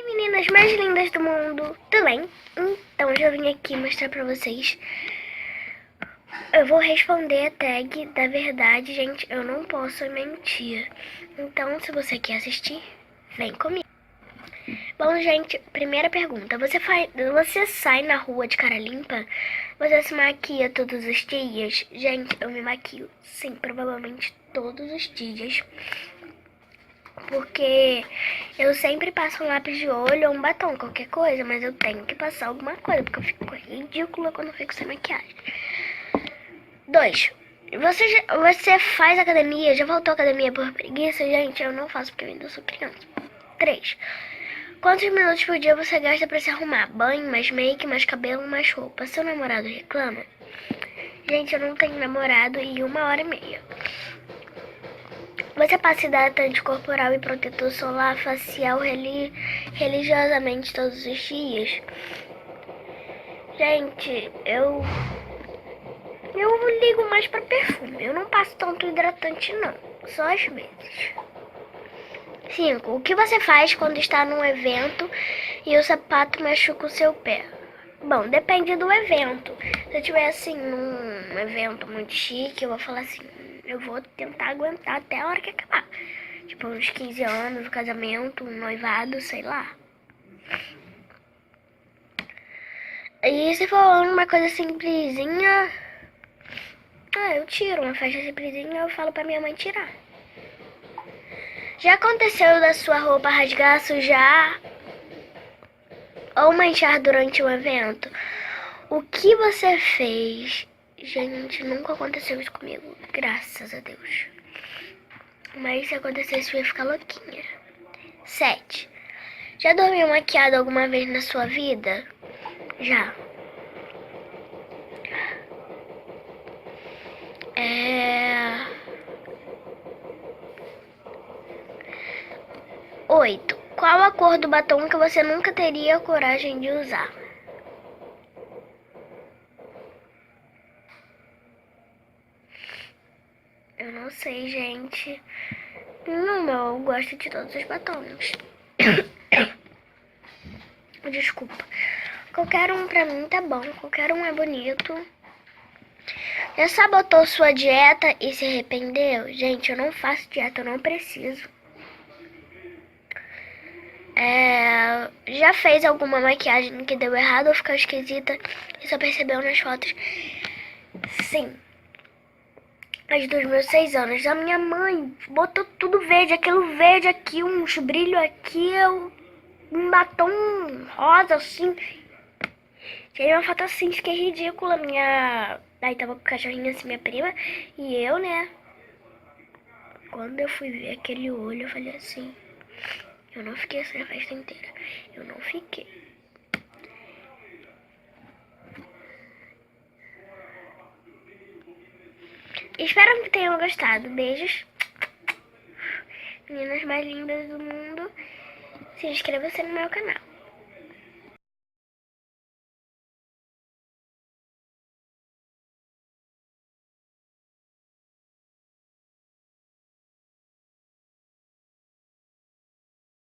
Meninas mais lindas do mundo, tudo bem? Então, já vim aqui mostrar pra vocês. Eu vou responder a tag da verdade, gente, eu não posso mentir. Então, se você quer assistir, vem comigo. Bom, gente, primeira pergunta. Você sai na rua de cara limpa? Você se maquia todos os dias? Gente, eu me maquio, sim, provavelmente todos os dias. Porque eu sempre passo um lápis de olho ou um batom, qualquer coisa, mas eu tenho que passar alguma coisa, porque eu fico ridícula quando eu fico sem maquiagem. 2. Você faz academia? Já voltou à academia por preguiça? Gente, eu não faço porque eu ainda sou criança. 3. Quantos minutos por dia você gasta pra se arrumar? Banho, mais make, mais cabelo, mais roupa. Seu namorado reclama? Gente, eu não tenho namorado e 1h30. Você passa hidratante corporal e protetor solar facial religiosamente todos os dias? Gente, eu ligo mais pra perfume. Eu não passo tanto hidratante não, só às vezes. 5. O que você faz quando está num evento e o sapato machuca o seu pé? Bom, depende do evento. Se eu tiver assim num evento muito chique, eu vou falar assim, eu vou tentar aguentar até a hora que acabar. Tipo, uns 15 anos, um casamento, um noivado, sei lá. E se for uma coisa simplesinha, eu tiro uma festa simplesinha, eu falo pra minha mãe tirar. Já aconteceu da sua roupa rasgar, sujar ou manchar durante um evento? O que você fez? Gente, nunca aconteceu isso comigo, graças a Deus. Mas se acontecesse, eu ia ficar louquinha. 7. Já dormiu maquiado alguma vez na sua vida? Já. 8. Qual a cor do batom que você nunca teria coragem de usar? Eu não sei, gente. Não, eu gosto de todos os batons. Desculpa. Qualquer um pra mim tá bom. Qualquer um é bonito. Já sabotou sua dieta e se arrependeu? Gente, eu não faço dieta, eu não preciso. Já fez alguma maquiagem que deu errado ou ficou esquisita e só percebeu nas fotos? Sim. As dos meus 6 anos. A minha mãe botou tudo verde, aquilo verde aqui, uns brilhos aqui, um batom rosa assim. Tirei uma foto assim, fiquei ridícula. Aí tava com o cachorrinho assim, minha prima, e eu, né? Quando eu fui ver aquele olho, eu falei assim, eu não fiquei assim a festa inteira. Eu não fiquei. Espero que tenham gostado. Beijos. Meninas mais lindas do mundo. Se inscreva-se no meu canal.